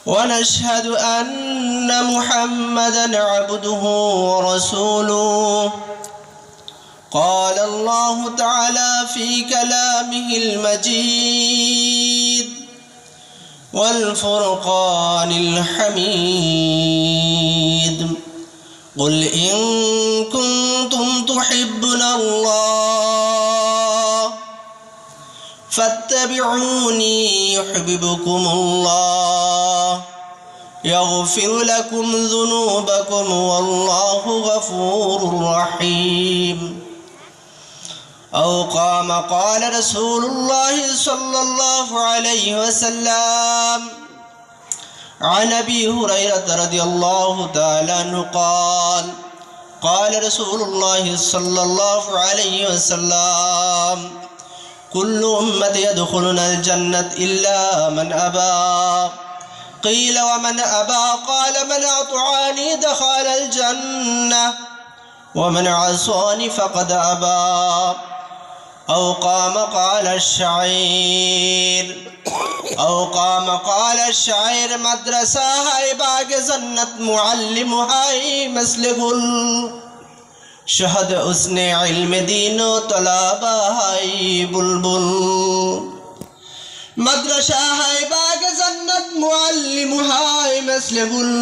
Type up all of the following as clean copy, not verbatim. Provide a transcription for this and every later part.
ونشهد أن محمدًا عبده ورسوله. قال الله تعالى في كلامه المجيد والفرقان الحميد: قل إن كنتم تحبون الله فاتبعوني يحببكم الله يغفر لكم ذنوبكم والله غفور رحيم. أو قال رسول الله صلى الله عليه وسلم عن أبي هريرة رضي الله تعالى عنه قال رسول الله صلى الله عليه وسلم: كل أمتي يدخلون الجنة إلا من أبى. قيل ومن أبى؟ قال: من أطاعني دخل الجنة ومن عصاني فقد أبى. أو قال الشاعر مدرسہ ہے باغ جنت معلم ہے مثل گل شہد اس نے علم دین و طلبہ ہے بلبل. مدرسہ ہے باغ جنت معلم ہے مثل گل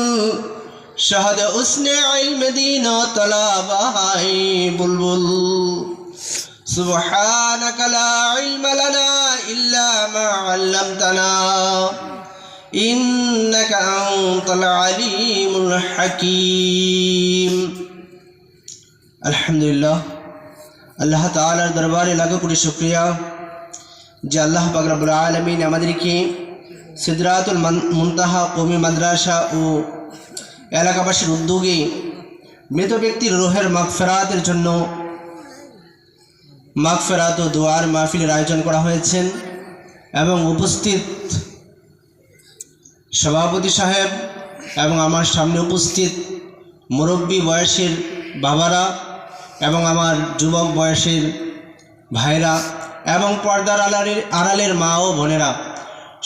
شہد اس نے علم دین و طلبہ ہے بلبل. سبحانك لا علم لنا إلا ما علمتنا إنك أنت العليم الحكيم. আলহামদুলিল্লাহ, আল্লাহ তাআলার দরবারে লাখো কোটি শুকরিয়া যে আল্লাহ পাক রব্বুল আলামিন আমাদেরকে সিদরাতুল মুনতাহা কওমি মাদ্রাসা ও এলাকাবাসীর উদ্যোগে মৃত ব্যক্তির রূহের মাগফিরাতের জন্য মাগফিরাত ও দোয়ার মাহফিলের আয়োজন করা হয়েছে এবং উপস্থিত সভাপতি সাহেব এবং আমার সামনে উপস্থিত মুরব্বী বয়সের বাবারা এবং আমার যুবক বয়সের ভাইরা এবং পর্দার আড়ালের মা ও বোনেরা,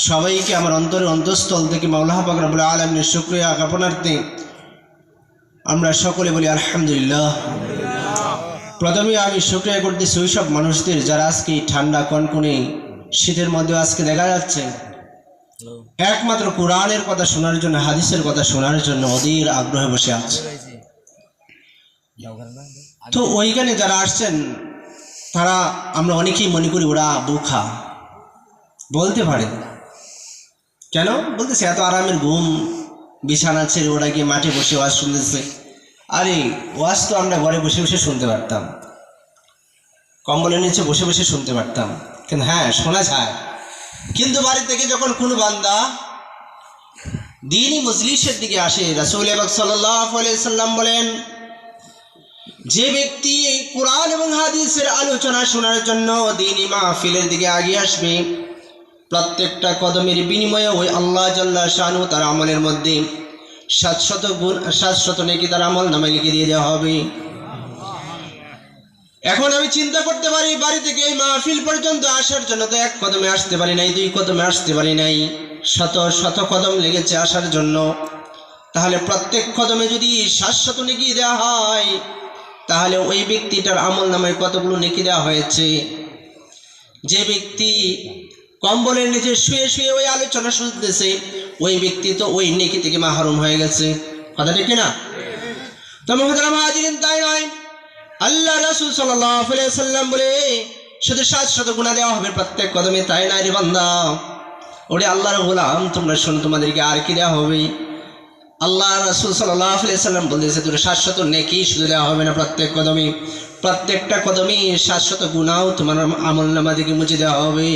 সবাইকে আমার অন্তরের অন্তঃস্থল থেকে মাওলানা পাক রব্বুল আলামিনের শুকরিয়া জ্ঞাপনার্থে আমরা সকলে বলি আলহামদুলিল্লাহ। প্রথমে আমি শুকরিয়া করতেছি ওই সব মানুষদের যারা আজকে ঠান্ডা কনকনে শীতের মধ্যে আজকে দেখা যাচ্ছে একমাত্র কোরআনের কথা শোনার জন্য, হাদিসের কথা শোনার জন্য অধীর আগ্রহে বসে আছে। তো ওইখানে যারা আসছেন তারা আমরা অনেকেই মনে করি ওরা বোকা, বলতে পারে কেন বলতেছে এত আরামের ঘুম, বিছানা ছেড়ে ওরা গিয়ে মাঠে বসে ওয়াজ শুনতেছে। আরে ওয়াজ তো আমরা ঘরে বসে বসে শুনতে পারতাম, কম্বলের নিচে বসে বসে শুনতে পারতাম, কিন্তু হ্যাঁ শোনা যায়। কিন্তু বাড়ি থেকে যখন কোনো বান্দা দ্বীনি মজলিসের দিকে আসে, রাসূল পাক সাল্লাল্লাহু আলাইহি সাল্লাম বলেন, যে ব্যক্তি কোরআন এবং হাদিসের আলোচনা শোনার জন্য দ্বীনি মাহফিলের দিকে এগিয়ে আসবে, প্রত্যেকটা কদমের বিনিময়ে ওই আল্লাহ জাল্লা শানু তার আমলের মধ্যে 700 নেকি তার আমল নামায় লিখে দিয়ে দেওয়া হবে। এখন আমি চিন্তা করতে পারি বাড়ি থেকে এই মাহফিল পর্যন্ত আসার জন্য তো এক কদমে আসতে পারি নাই, 2 কদমে আসতে পারি নাই, শত কদম লেগেছে আসার জন্য। তাহলে প্রত্যেক কদমে যদি 700 নেকি দেওয়া হয় তাহলে ওই ব্যক্তিটার আমল নামায় কতগুলো নেকি দেওয়া হয়েছে। যে ব্যক্তি কম্বলের নিচে শুয়ে শুয়ে ওই আলোচনা শুনতেছে ওই ব্যক্তি তো ওই নেকি থেকে মাহরুম হয়ে গেছে, কথা ঠিক না? তো মুহতারাম হাজিরিন, তাই নয়, আল্লাহ রাসূল সাল্লাল্লাহু আলাইহি সাল্লাম বলে শুধু 700 গুনাহ দেওয়া হবে প্রত্যেক কদমে, তাই না রে বান্দা? ওরে আল্লাহর গোলাম, তোমরা শোনো, তোমাদেরকে আর কি দেওয়া হবে? আল্লাহ রাসূল সাল্লাল্লাহু আলাইহি সাল্লাম বলেছে তোর 700 নেকি শুধু দেওয়া হবে না, প্রত্যেক কদমে, প্রত্যেকটা কদমে 700 গুনাহ তোমার আমলনামা থেকে মুছে দেওয়া হবে।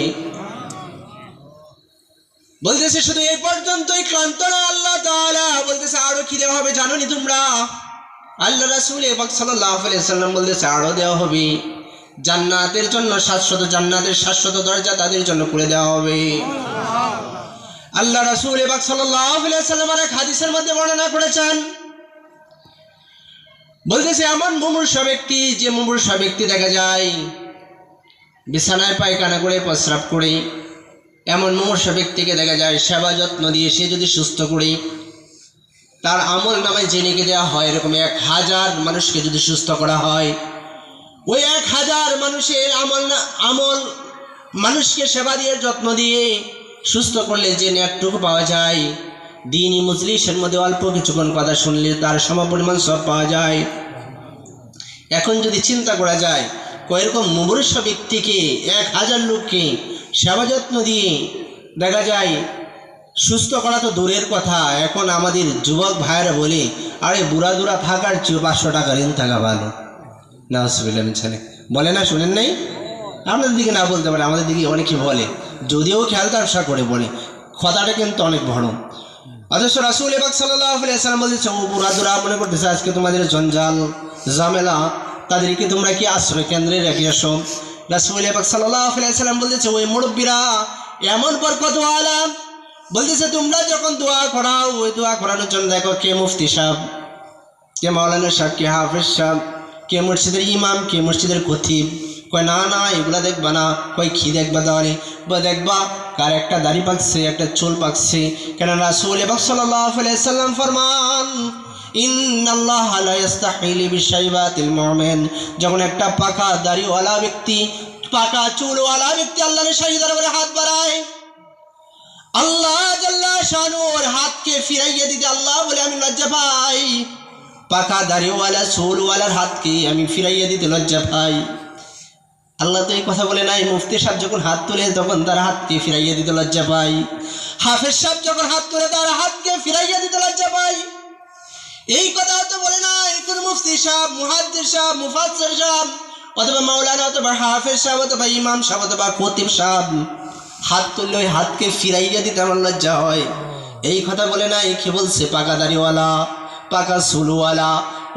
বলতেছে শুধু এই পর্যন্তই ক্লান্ত না, আল্লাহ তাআলা বলতেছে আরো কি দেওয়া হবে জানো নি তোমরা? আল্লাহ রাসূল পাক সাল্লাল্লাহু আলাইহি সাল্লাম বলতেছে আরো দেওয়া হবে, জান্নাতের জন্য 700, জান্নাতের 700 দরজা তাদের জন্য করে দেওয়া হবে। আল্লাহ রাসূল পাক সাল্লাল্লাহু আলাইহি সাল্লাম এক হাদিসের মধ্যে বর্ণনা করেছেন, বলতেছে এমন মুমূর্ষু ব্যক্তি, যে মুমূর্ষু ব্যক্তি দেখা যায় বিছানায় পায়খানা করে প্রস্রাব করে এমন মুমূর্ষু ব্যক্তিকে দেখা যায় সেবা যত্ন দিয়ে সে যদি সুস্থ করে তার আমল নামায় যে লিখে দেওয়া হয়, এরকম 1000 মানুষকে যদি সুস্থ করা হয়, ওই 1000 মানুষের আমল মানুষকে সেবা দিয়ে যত্ন দিয়ে সুস্থ করলে যে নেটটুকু পাওয়া যায়, দ্বীনি মজলিসের মধ্যে অল্প কিছুক্ষণ কথা শুনলে তার সমপরিমাণ সব পাওয়া যায়। এখন যদি চিন্তা করা যায় এরকম মুমূর্ষু ব্যক্তিকে 1000 লোককে সেবা যত্ন দিয়ে দেখা যায় সুস্থ করা তো দূরের কথা, এখন আমাদের যুবক ভাইয়েরা বলে আরে বুড়া দুরা থাকার চেয়ে 500 টাকা ঋণ থাকা ভালো। না ছেলে বলে না, শুনেন নাই? আপনাদের দিকে না বলতে পারে, আমাদের দিকে অনেকে বলে, যদিও খেয়াল তামসা করে বলে, কথাটা কিন্তু অনেক বড়। অথচ রাসূল পাক সাল্লাল্লাহু আলাইহি ওয়াসাল্লাম বলেছে, ও বুড়া দুরা মনে করতেছে আজকে তোমাদের জঞ্জাল ঝামেলা, তাদেরকে তোমরা কি আশ্রয় কেন্দ্রে রেখে আসো। রাসূল পাক সাল্লাল্লাহু আলাইহি ওয়াসাল্লাম বলেছে, ওই মুরব্বীরা এমন বরকত ওয়ালা, বলতেছে তোমরা যখন দোয়া করাও, ওই দোয়া করানোর জন্য দেখো কে মুফতি সাহেব, কে মাওলানা সাহেব, কে হাফেজ সাহেব, কে মসজিদের ইমাম, কে মসজিদের খতিব। কয় না না এগুলা দেখবা না, কয় কি দেখবা তাহলে? দেখবা কার একটা দাড়ি পাকছে, একটা চুল পাকছে। কেন রাসূল পাক সাল্লাল্লাহু আলাইহি ওয়াসাল্লাম ফরমান, ইন্নাল্লাহা লা ইস্তাহি বিশাইবাতিল মুমিন, যখন একটা পাকা দাড়িওয়ালা ব্যক্তি, পাকা চুলওয়ালা ব্যক্তি আল্লাহর শাহী দরবারে হাত বাড়ায়, আল্লাহ জাল্লা শানুর হাতকে ফিরাইয়ে দিতে আল্লাহ বলে আমি লজ্জা পাই। পাকা দাড়িওয়ালা চুলওয়ালার হাতকে আমি ফিরাইয়ে দিতে লজ্জা পাই। আল্লাহ তো এই কথা বলে নাই। মুফতি সাহেব যখন হাত তোলে তখন তার হাতকে ফিরাইয়ে দিতে লজ্জা পাই। হাফেজ সাহেব যখন হাত তোলে তার হাতকে ফিরাইয়ে দিতে লজ্জা পাই। এই কথা তো বলে নাই কোন মুফতি সাহেব, মুহাদ্দিস সাহেব, মুফাসসির সাহেব, অথবা মাওলানা, অথবা হাফেজ সাহেব, অথবা ইমাম সাহেব, অথবা খতিব সাহেব হাত তুললে ওই হাতকে ফিরাইয়া দিতে আমার লজ্জা হয়। এই কথা বলে নাই। কি বলছে? পাকা দাড়িওয়ালা, পাকা চুলওয়ালা।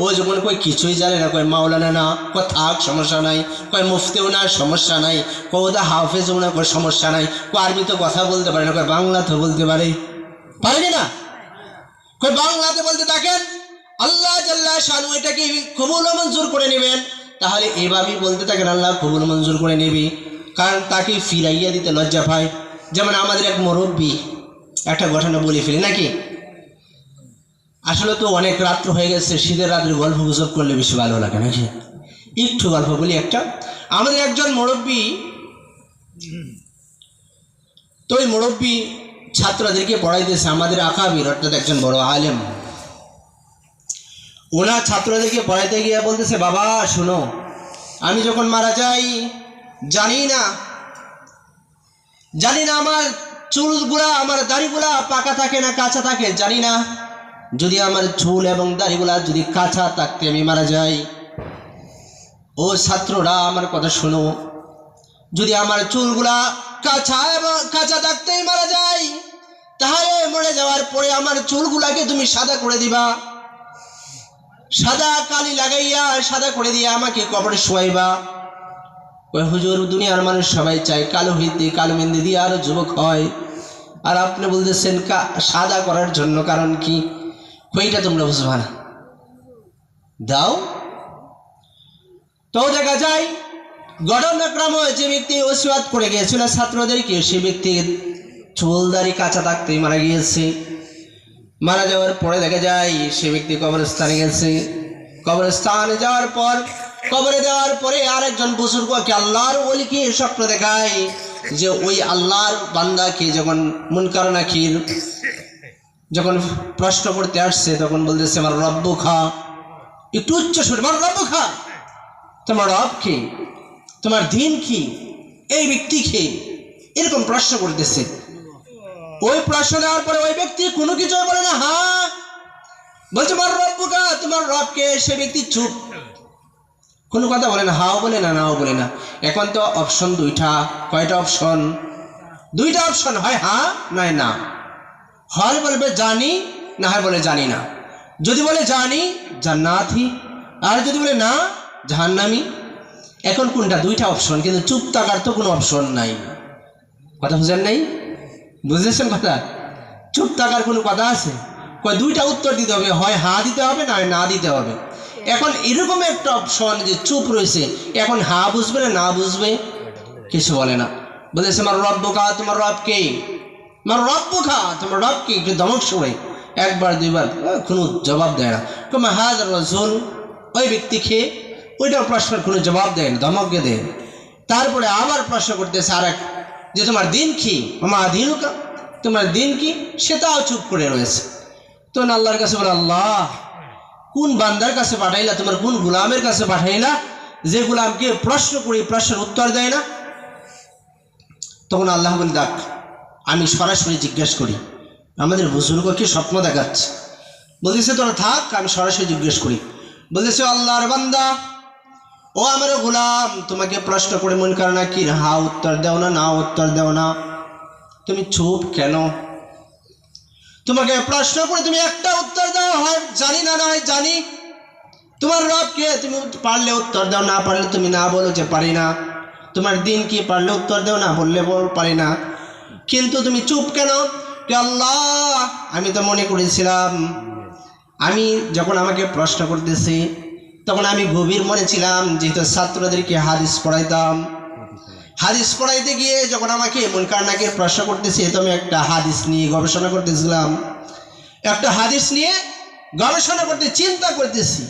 ও যখন কই কিছুই জানে না, কয় মাওলানা না, কয় থাক সমস্যা নাই, কয় মুফতিও না সমস্যা নাই, কয় ওদা হাফেজও না, কয় সমস্যা নাই, কয় আরবি তো কথা বলতে পারে না, কয় বাংলা তো বলতে পারে, পারেনি না, কয় বাংলাতে বলতে থাকেন, আল্লাহ জাল্লা শানু এটাকে কবুল ও মঞ্জুর করে নেবেন। তাহলে এভাবেই বলতে থাকেন, আল্লাহ কবুল মঞ্জুর করে নেবে, কারণ তাকে ফিরাইয়া দিতে লজ্জা পায়। যেমন আমাদের এক মুরব্বী, একটা ঘটনা বলে ফেলি নাকি? আসলে তো অনেক রাত্র হয়ে গেছে, শীতের রাত্রে গল্প গুজব করলে বেশি ভালো লাগে নাকি? একটু গল্প বলি একটা। আমাদের একজন মুরব্বী, তো ওই মুরব্বী ছাত্রদেরকে পড়াইতেছে, আমাদের আকাবির অর্থাৎ একজন বড় আলেম। ওনার ছাত্রদেরকে পড়াইতে গিয়ে বলতেছে, বাবা শুনো, আমি যখন মারা যাই জানি না আমার চুলগুলা, আমার দাড়িগুলা পাকা থাকে না কাঁচা থাকে জানি না। যদি আমার চুল এবং দাড়িগুলা যদি কাঁচা থাকতে আমি মারা যাই, ও ছাত্ররা আমার কথা শোনো, যদি আমার চুলগুলা কাঁচা থাকতেই মারা যায়, তাহলে মরে যাওয়ার পরে আমার চুলগুলাকে তুমি সাদা করে দিবা, সাদা কালি লাগাইয়া সাদা করে দিয়ে আমাকে কবরে শোয়াইবা। ওই হুজুর, দুনিয়ার মানুষ সবাই চায় কালো হইতে, কালো মেহেন্দি দিয়ে আরো যুবক হয়, আর আপনি বলতেছেন সাদা করার জন্য, কারণ কি? ওইটা তোমরা বুঝবা না, দাও। তো দেখা যায় ঘটনাক্রমে যে ব্যক্তি ওসিয়ত করে গিয়েছিল ছাত্রদেরকে, সে ব্যক্তি চুল দাড়ি কাঁচা থাকতেই মারা গিয়েছে। মারা যাওয়ার পরে দেখা যায় সে ব্যক্তি কবরস্থানে গেছে। কবরস্থানে যাওয়ার পর, কবরে দেওয়ার পরে আরেকজন বুজুর্গকে, আল্লাহর ওলিকে স্বপ্ন দেখায় যে ওই আল্লাহর বান্দাকে যখন মুনকার নাকির যখন প্রশ্ন করতে আসছে, তখন বলতেছে আমার রব্বু খা, একটু উচ্চ সুরে, আমার রব্বু খা, তোমার রব কি, তোমার দিন কি, এই ব্যক্তি কি, এরকম প্রশ্ন করতেছে। ওই প্রশ্ন দেওয়ার পরে ওই ব্যক্তি কোনো কিছু বলে না, হ্যাঁ বলছে আমার রব্বু খা, তোমার রবকে। সে ব্যক্তি চুপ, কোনো কথা বলে না, হাও বলে না, নাও বলে না। এখন তো অপশন দুইটা। কয়টা অপশন? দুইটা অপশন, হয় হ্যাঁ নয় না। হয় বলবে জানি, না হয় বলে জানি না। যদি বলে জানি, জান্নাতি, আর যদি বলে না, জাহান্নামী। এখন কোনটা? দুইটা অপশন, কিন্তু চুপ থাকার তো কোনো অপশন নাই। কথা বুঝেন নাই? বুঝেছেন কথা? চুপ থাকার কোনো কথা আছে? কয় দুইটা উত্তর দিতে হবে, হয় হ্যাঁ দিতে হবে, না হয় না দিতে হবে। এখন এরকম একটা অপশন যে চুপ রয়েছে, এখন হ্যাঁ বুঝবে না বুঝবে, কিছু বলে না। বলেছে আমার রব্বুকা, তোমার রব কে? আমার রব্বুকা, তোমার রব কে? একটু ধমক সরে, একবার দুইবার কোনো জবাব দেয় না। তোমার হাজ রসুল, ওই ব্যক্তি খেয়ে ওইটাও প্রশ্নের কোনো জবাব দেয় না, ধমককে দেয়। তারপরে আবার প্রশ্ন করতেছে আর এক, যে তোমার দিন কি? আমার দিনুকা, তোমার দিন কি? সেটাও চুপ করে রয়েছে। তো আল্লাহর কাছে বলে, আল্লাহ কোন বান্দার কাছে পাঠাইলা, তোমার কোন গোলামের কাছে পাঠাইলা যে গোলামকে প্রশ্ন করি প্রশ্নের উত্তর দেয় না? তখন আল্লাহ বলে, দেখ আমি সরাসরি জিজ্ঞেস করি, আমাদের বুজুর্গকে স্বপ্ন দেখাচ্ছে। বলতেছে তোরা থাক, আমি সরাসরি জিজ্ঞেস করি। বলতেছে আল্লাহর বান্দা, ও আমার গোলাম, তোমাকে প্রশ্ন করে মন করে না কি? হা উত্তর দেও না, না উত্তর দেও না, তুমি চুপ কেন? তোমাকে প্রশ্ন করে তুমি একটা উত্তর দাও, হয় জানি না, নয় জানি। তোমার রবকে তুমি পারলে উত্তর দাও, না পারলে তুমি না বলো যে পারি না। তোমার দিন কি? পারলে উত্তর দাও, না বললে পারি না। কিন্তু তুমি চুপ কেন? আল্লাহ আমি তো মনে করেছিলাম, আমি যখন আমাকে প্রশ্ন করতেছি তখন আমি গভীর মনে ছিলাম, যেহেতু ছাত্রদেরকে হাদিস পড়াইতাম, হাদিস পড়াইতে গিয়ে যখন আমাকে মুনকারনাকে প্রশ্ন করতেছি, তো আমি একটা হাদিস নিয়ে গবেষণা করতেছিলাম, একটা হাদিস নিয়ে গবেষণা করতে চিন্তা করতেছি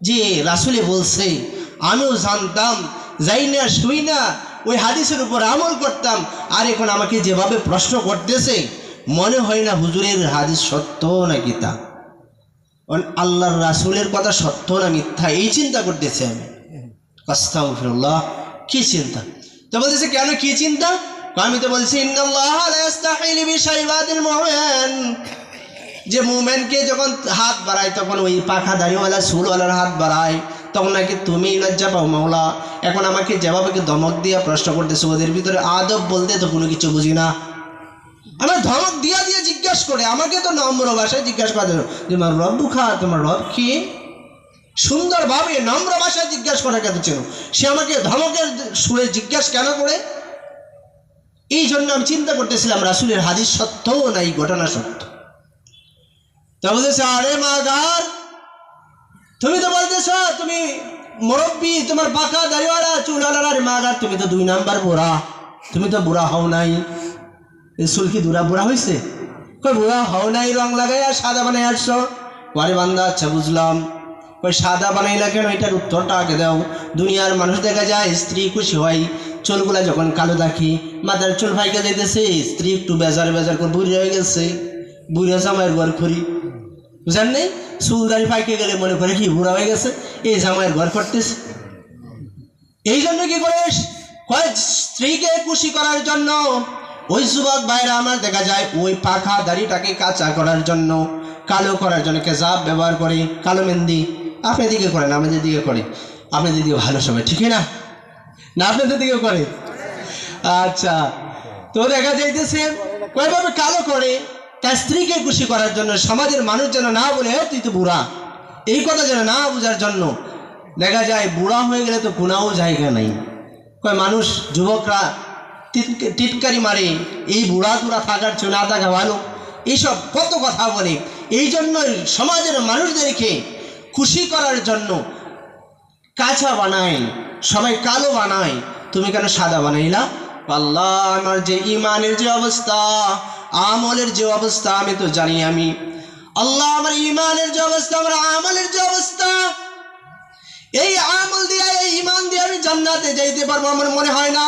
যে রাসূলে বলছে, আমিও জানতাম, যাই না শুই না ওই হাদিসের উপর আমল করতাম, আর এখন আমাকে যেভাবে প্রশ্ন করতেছে মনে হয় না হুজুরের হাদিস সত্য নাকি তা, আল্লাহর রাসূলের কথা সত্য না মিথ্যা, এই চিন্তা করতেছি আমি। আস্তাগফিরুল্লাহ, কি চিন্তা? তো বলতেছে কেন, কি চিন্তা? আমি তো বলছি ইন্নাল্লাহা লা ইস্তাহি বিশাইবাতিল মুমিন, যে মুমিনকে যখন হাত বাড়ায় তখন ওই পাখা দাড়িওয়ালা চুলওয়ালার হাত বাড়ায়, তখন নাকি তুমি লজ্জা পাও মাওলা। এখন আমাকে যেভাবে ধমক দিয়ে প্রশ্ন করতেছো, ওদের ভিতরে আদব বলতে তো কোনো কিছু বুঝি না। আমার ধমক দিয়া দিয়ে জিজ্ঞাসা করে, আমাকে তো নম্র ভাষায় জিজ্ঞাসা করে যে তোমার রব্বু খা, তোমার রব কি? সুন্দরভাবে নম্র ভাষায় জিজ্ঞাসা করা কেন ছিল? সে আমাকে ধমকের সুরে জিজ্ঞাসা কেন করে? এই জন্য আমি চিন্তা করতেছিলাম রাসূলের হাদিস সত্য না এই ঘটনা সত্য। তা বলতেছে, আরে মাগার, তুমি তো বলতেছ তুমি মুরব্বী, তোমার পাকা দাড়িওয়ালা চুলওয়ালা, আরে মাগার তুমি তো 2 নাম্বার বুড়া, তুমি তো বুড়া হও নাই। চুল কি বুড়া হয়েছে? কই বুড়া হও নাই, রং লাগাই আর সাদা বানাই আসছো। আরে বান্দা আচ্ছা বুঝলাম, ওই সাদা বানাইলা কেন, এটার উত্তরটা আগে দাও। দুনিয়ার মানুষ দেখা যায় স্ত্রী খুশি হয় চুলগুলা যখন কালো দেখি, মাথার চুল ফাইকে যাইতেছে, স্ত্রী একটু বেজার করে বুড়ি হয়ে গেছে, বুড়া জামাইয়ের ঘর করি, বুঝেন নেই? চুল দাড়ি ফাইকে গেলে মনে করে কি বুড়া হয়ে গেছে, এই জামাইয়ের ঘর করতেছে। এই জন্য কি করে কয় স্ত্রীকে খুশি করার জন্য ওই যুবক ভাইরা আমার দেখা যায় ওই পাখা দাড়িটাকে কাঁচা করার জন্য, কালো করার জন্য কেজাব ব্যবহার করে, কালো মেহেন্দি। আপনাদের দিকে করেন, আমাদের দিকে করে, আপনাদের দিকে ভালো সময়, ঠিক না? না আপনাদের দিকে করে? আচ্ছা, তো দেখা যাইতেছে কয়ভাবে কালো করে তার স্ত্রীকে খুশি করার জন্য, সমাজের মানুষ যেন না বলে তুই তো বুড়া, এই কথা যেন না বোঝার জন্য। দেখা যায় বুড়া হয়ে গেলে তো কোনাও জায়গা নাই, কয় মানুষ যুবকরা টিটকারি মারে, এই বুড়া টুড়া থাকার চেয়ে না থাকা ভালো, এইসব কত কথা বলে। এই জন্যই সমাজের মানুষদেরকে খুশি করার জন্য কাঁচা বানায়, সবাই কালো বানায়, তুমি কেন সাদা বানাইলা? আল্লাহ আমার যে ইমানের যে অবস্থা, আমলের যে অবস্থা আমি তো জানি, আমি আল্লাহ আমার ইমানের যে অবস্থা, আমার আমলের যে অবস্থা, এই আমল দিয়ে এই ইমান দিয়ে আমি জান্নাতে যাইতে পারবো আমার মনে হয় না।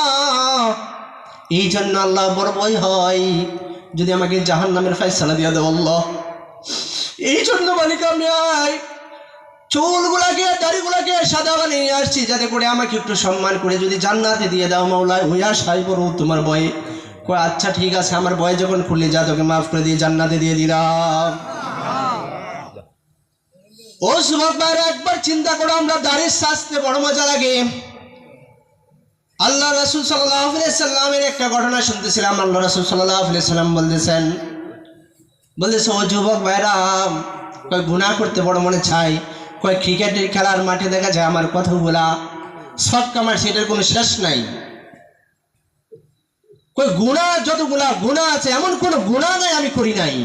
এই জন্য আল্লাহ বড় ভয় হয় যদি আমাকে জাহান্নামের ফয়সালা দিয়ে দেও আল্লাহ। এই জন্য মালিক আমি চুলগুলাকে দাড়িগুলাকে সাদা বানিয়ে আসছি, যাতে করে আমাকে একটু সম্মান করে যদি জান্নাতে দিয়ে দাও মাওলা, ওই আশাই করো তোমার ভয়ে। কই আচ্ছা ঠিক আছে, আমার ভয় যখন খুললে যা, তোকে মাফ করে দিয়ে জান্নাতে দিয়ে দিলাম। ও যুবক ভাইরা একবার চিন্তা করো, আমরা দাড়ির সাজতে বড় মজা লাগে। আল্লাহ রাসূল সাল্লাল্লাহু আলাইহি সাল্লামের একটা ঘটনা শুনতেছিলাম। আল্লাহ রাসূল সাল্লাল্লাহু আলাইহি সাল্লাম বলতেছে ও যুবক ভাইরা, কয় গুনাহ করতে বড় মনে চাই, কয় ক্রিকেটের খেলার মাঠে দেখা যায় আমার কথাগুলা ছক্কা মার, সেটার কোনো শেষ নাই। কই গুনাহ যতগুলা গুনাহ আছে এমন কোনো গুনাহ নাই আমি করি নাই,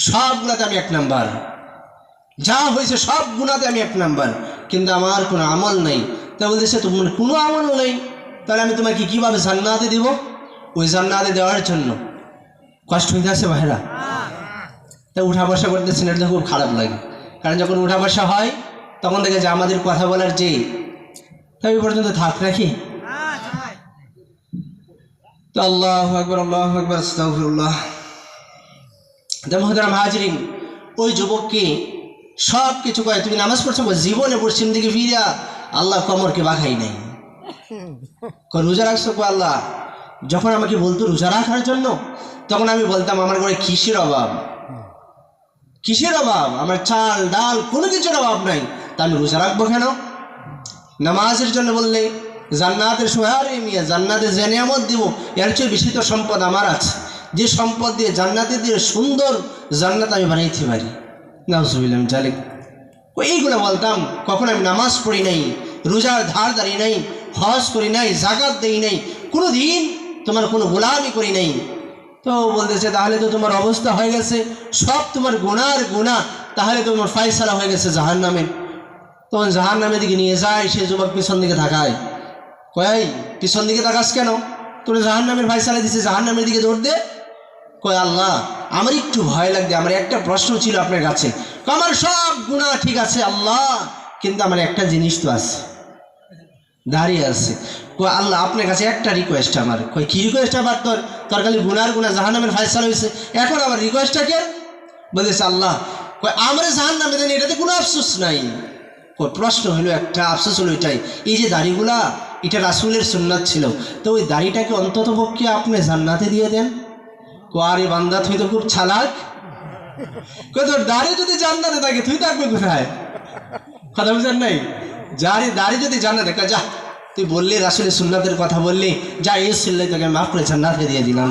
সবগুলাতে আমি 1 নাম্বার, যা হয়েছে সব গুনাতে আমি 1 নাম্বার, কিন্তু আমার কোনো আমল নেই। তা বলতেছে তোমার কোনো আমল নেই, তাহলে আমি তোমাকে কিভাবে জান্নাতে দিব? ওই জান্নাতে দেওয়ার জন্য কষ্ট হইতে আছে ভাইরা। তা উঠা বসা করতেছেন, এটা খুব খারাপ লাগে। কারণ যখন উঠা বসা হয় তখন দেখে যে আমাদের কথা বলার যে তাই পর্যন্ত থাক নাকি। তো আল্লাহু আকবার, আল্লাহু আকবার, আস্তাগফিরুল্লাহ। মুহতারাম হাজিরিন, ওই যুবককে সব কিছু কয় তুমি নামাজ পড়ছো, জীবনে পশ্চিম দিকে ফিরা আল্লাহ কমরকে বাঁকাই নাই। রোজা রাখছো? আল্লাহ যখন আমাকে বলতো রোজা রাখার জন্য, তখন আমি বলতাম আমার ঘরে কিসের অভাব, কিসের অভাব, আমার চাল ডাল কোনো কিছুর অভাব নাই, তা আমি রোজা রাখবো কেন? নামাজের জন্য বললে জান্নাতের সোহারে মিয়া জান্নাতে যে নিয়ামত দিব এর চেয়ে বেশি তো সম্পদ আমার আছে, যে সম্পদ দিয়ে জান্নাতে দিয়ে সুন্দর জান্নাত আমি বানাইতে পারি। নাউজুবিল্লাহ জালিক। এইগুলো বলতাম। কখন আমি নামাজ পড়ি নাই, রোজার ধার দাঁড়িয়ে নাই, হজ করি নাই, জাকাত দেই নাই, কোনো দিন তোমার কোনো গোলামি করি নাই। তো বলতেছে তাহলে তো তোমার অবস্থা হয়ে গেছে সব তোমার গুনার গুনাহ, তাহলে তোমার ফায়সালা হয়ে গেছে জাহান্নামে। তখন জাহান্নামের দিকে নিয়ে যায়, সে যুবক পিছন দিকে তাকায়। কয় পিছন দিকে তাকাস কেন? তোর জাহান্নামের ফায়সালা দিছে, জাহান্নামের দিকে দৌড় দে। কয় আল্লাহ আমার একটু ভয় লাগবে, আমার একটা প্রশ্ন ছিল আপনার কাছে। আমার সব গুনাহ ঠিক আছে আল্লাহ, কিন্তু আমার একটা জিনিস তো আছে, দাঁড়িয়ে আছে। কয় আল্লাহ আপনার কাছে একটা রিকোয়েস্ট আমার। কয় কি রিকোয়েস্ট? আবার তোর তোর খালি গুনার গুনাহ জাহান্নামের ফায়সালা হয়েছে, এখন আবার রিকোয়েস্টটা কে? বলেছে আল্লাহ কয় আমরা জাহান্নামে দেন, এটাতে কোনো আফসোস নাই। প্রশ্ন হলো একটা, আফসোস হলো এটাই, এই যে দাড়িগুলা এটা রাসূলের সুন্নাত ছিল, তো ওই দাড়িটাকে অন্তত পক্ষে আপনি জান্নাতে দিয়ে দেন। আরে বান্দা তুই তো খুব চালাক, তোর দাড়ি যদি জান্নাতে থাকে তুই থাকবে কোথায়? কথা বুঝেন নাই? যারে দাড়ি যদি জান্নাতে, যা তুই বললি রাসূলের সুন্নাতের কথা বললি, যা এই সিল্লাই তোকে মাফ করে জান্নাতে দিয়ে দিলাম।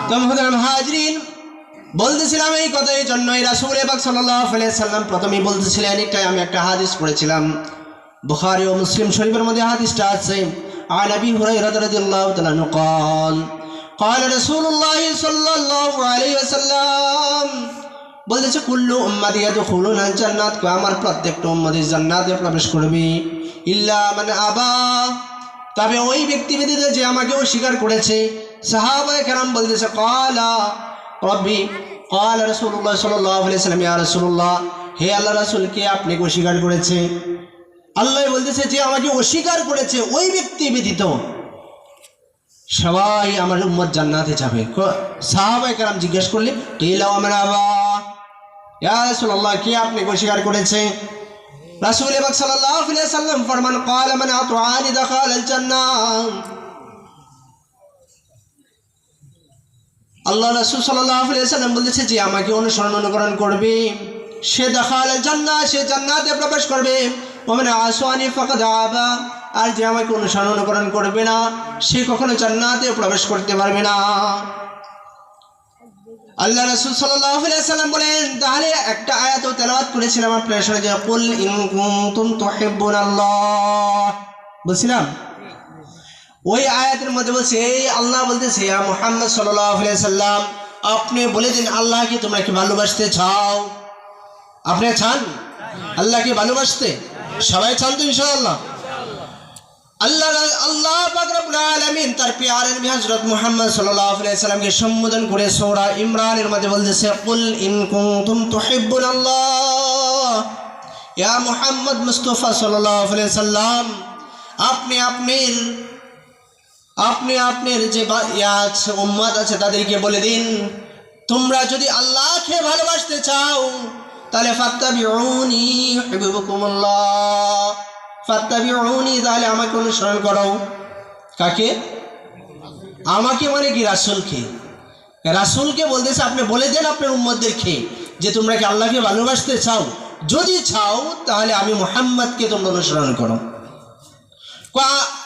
তো মুহতারাম হাজরিন, বলতেছিলাম এই কথা এই জন্যই রাসূল পাক সাল্লাল্লাহু আলাইহি সাল্লাম প্রথমেই বলতেছিলেন, একটাই আমি একটা হাদিস পড়েছিলাম বুখারী ও মুসলিম শরীফের মধ্যে হাদিসটা আছে। আন আবি হুরায়রা রাদিয়াল্লাহু তাআলা আনহু قال قال رسول الله صلى الله عليه وسلم, বলতেছে কুল্লু উম্মতি ইয়াদখুলুনা জান্নাত, আমার প্রত্যেকটা উম্মতি জান্নাতে প্রবেশ করবে, ইল্লা মান আবা, তবে ওই ব্যক্তি ব্যতীত যে আমাকে অস্বীকার করেছে। সাহাবায়ে কেরাম বলতেছে ক্বালা রব্বি, ক্বালা রাসূলুল্লাহ সাল্লাল্লাহু আলাইহি ওয়াসাল্লাম, ইয়া রাসূলুল্লাহ, হে আল্লাহ রাসূল, কে আপনাকে অস্বীকার করেছে? আল্লাহ বলতেছে যে আমাকে অস্বীকার করেছে ওই ব্যক্তি ব্যতীত সবাই আমার উম্মত জান্নাতে যাবে। সাহাবায়ে কেরাম জিজ্ঞেস করলে কিলা ওয়া মান আবা, ইয়া রাসূলুল্লাহ, কে আপনাকে অস্বীকার করেছে? রাসূল পাক সাল্লাল্লাহু আলাইহি ওয়াসাল্লাম ফরমান ক্বালা মান আতআনি দাখালাল জান্নাহ, আল্লাহ রাসূল সাল্লাল্লাহু আলাইহি ওয়াসাল্লাম বলতেছে যে আমাকে অনুসরণ অনুকরণ করবে সে দাখালাল জান্নাহ, সে জান্নাতে প্রবেশ করবে। ওয়া মান আসানি ফাকাদ আবা, আর যে আমাকে অনুসরণ অনুকরণ করবে না সে কখনো জান্নাতে প্রবেশ করতে পারবে না। আল্লাহ রাসূল সাল্লাল্লাহু আলাইহি ওয়াসাল্লাম বলেন, তাহলে একটা আয়াতও তেলাওয়াত করেছিলাম আপনাদের সামনে, যে কুল ইন কুনতুম তুহিব্বুনাল্লাহ বলছিলাম। ওই আয়াতের মধ্যে বলছে, এই আল্লাহ বলতেছে ইয়া মুহাম্মদ সাল্লাল্লাহু আলাইহি ওয়াসাল্লাম, আপনি বলে দিন আল্লাহকে তোমরা কি ভালোবাসতে চাও? আপনি চান আল্লাহকে ভালোবাসতে? সবাই চান তো ইনশাআল্লাহ? আল্লাহ পাক রব্বুল আলামিন তার প্রিয় নবী হযরত মুহাম্মদ সাল্লাল্লাহু আলাইহি ওয়াসাল্লামকে সম্বোধন করে সূরা ইমরানের মধ্যে বলতেছে, কুল ইন কুনতুম তুহিব্বুনাল্লাহ, ইয়া মুহাম্মদ মুস্তাফা সাল্লাল্লাহু আলাইহি ওয়াসাল্লাম, আপনি আপনার যে উম্মত আছে তাদেরকে বলে দিন, তোমরা যদি আল্লাহকে ভালোবাসতে চাও তাহলে ফাত্তাবিউনি ইউহিব্বুকুমুল্লাহ, ফাত্তাবিউনি, তাহলে আমাকে অনুসরণ করো। কাকে? আমাকে মানে কি? রাসূলকে। রাসূলকে বলতেছে আপনি বলে দেন আপনার উম্মতদেরকে যে তোমরা কি আল্লাহকে ভালোবাসতে চাও? যদি চাও তাহলে আমি মুহাম্মদকে তোমরা অনুসরণ করো।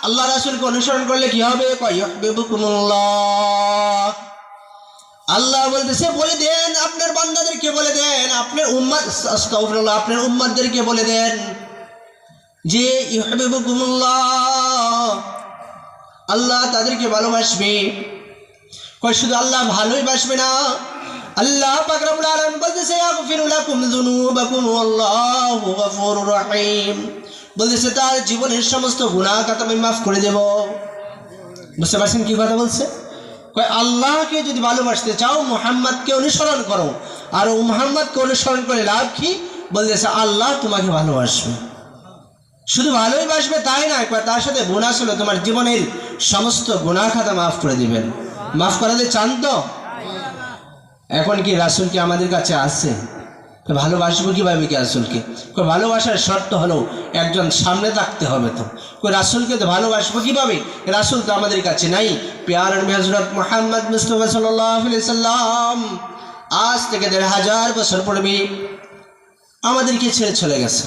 আল্লাহ রাসূলকে অনুসরণ করলে কি হবে? ইউহিব্বুকুমুল্লাহ, আল্লাহ বলতেছে বলে দেন আপনার বান্দাদেরকে, বলে দেন আপনার উম্মত, আস্তাগফিরুল্লাহ, আপনার উম্মতদেরকে বলে দেন যে ইউহিব্বুকুমুল্লাহ, আল্লাহ তাদেরকে ভালোবাসবে। শুধু আল্লাহ ভালোই বাসবে না, আল্লাহ পাক রব্বুল আলামিন বলতেছে ইয়াগফিরু লাকুম যুনুবাকুম ওয়াল্লাহু গফুরুর রহিম, বলতেছে তার জীবনের সমস্ত গুনাহ আমি মাফ করে দেব। বুঝতে পারছেন কি কথা বলছে? কয় আল্লাহকে যদি ভালোবাসতে চাও মুহাম্মদকে অনুসরণ করো, আর মুহাম্মদকে অনুসরণ করে লাভ কি? বলতেছে আল্লাহ তোমাকে ভালোবাসবে। শুধু ভালোই বাসবে তাই না, তার সাথে বোনাস হলো তোমার জীবনের সমস্ত গুনাহ খাতা মাফ করে দিবেন। মাফ করাতে চান তো? এখন কি রাসূল কি আমাদের কাছে আছে? তো ভালোবাসবো কিভাবে কি রাসূলকে? ভালোবাসার শর্ত হলো একজন সামনে থাকতে হবে। তো রাসূলকে তো ভালোবাসবো কিভাবে? রাসূল তো আমাদের কাছে নাই। প্যার হযরত মুহাম্মদ মুস্তাফা সাল্লাল্লাহু আলাইহি সাল্লাম আজ থেকে ১৫০০ বছর পূর্বে আমাদেরকে ছেড়ে চলে গেছে।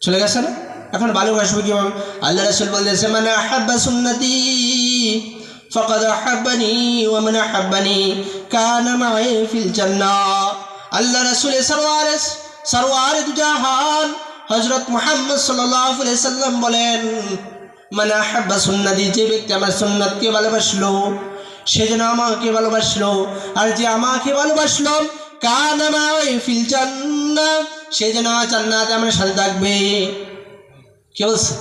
চলে গেছে না? এখন ভালোবাসবো কিভাবে? আল্লাহ রাসূল বলতেছে মান আহাব্বা সুন্নতি ফাকাদ আহাব্বানি ওয়া মান আহাব্বানি কানা মাই ফিল জান্নাহ। আল্লাহ রাসূলের সরওয়ারে দু জাহান হযরত মুহাম্মদ সাল্লাল্লাহু আলাইহি সাল্লাম বলেন মান আহাব্বা সুন্নতি, যে ব্যক্তি আমার সুন্নাতকে ভালোবাসলো সে যেন আমাকে ভালোবাসলো, আর যে আমাকে ভালোবাসলো কানা মাই ফিল জান্নাহ, সে যেন জান্নাতে আমার সাথে থাকবে। কে বলছে?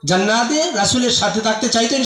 জান্নাতে রাসূলের সাথে থাকতে চাইতেন।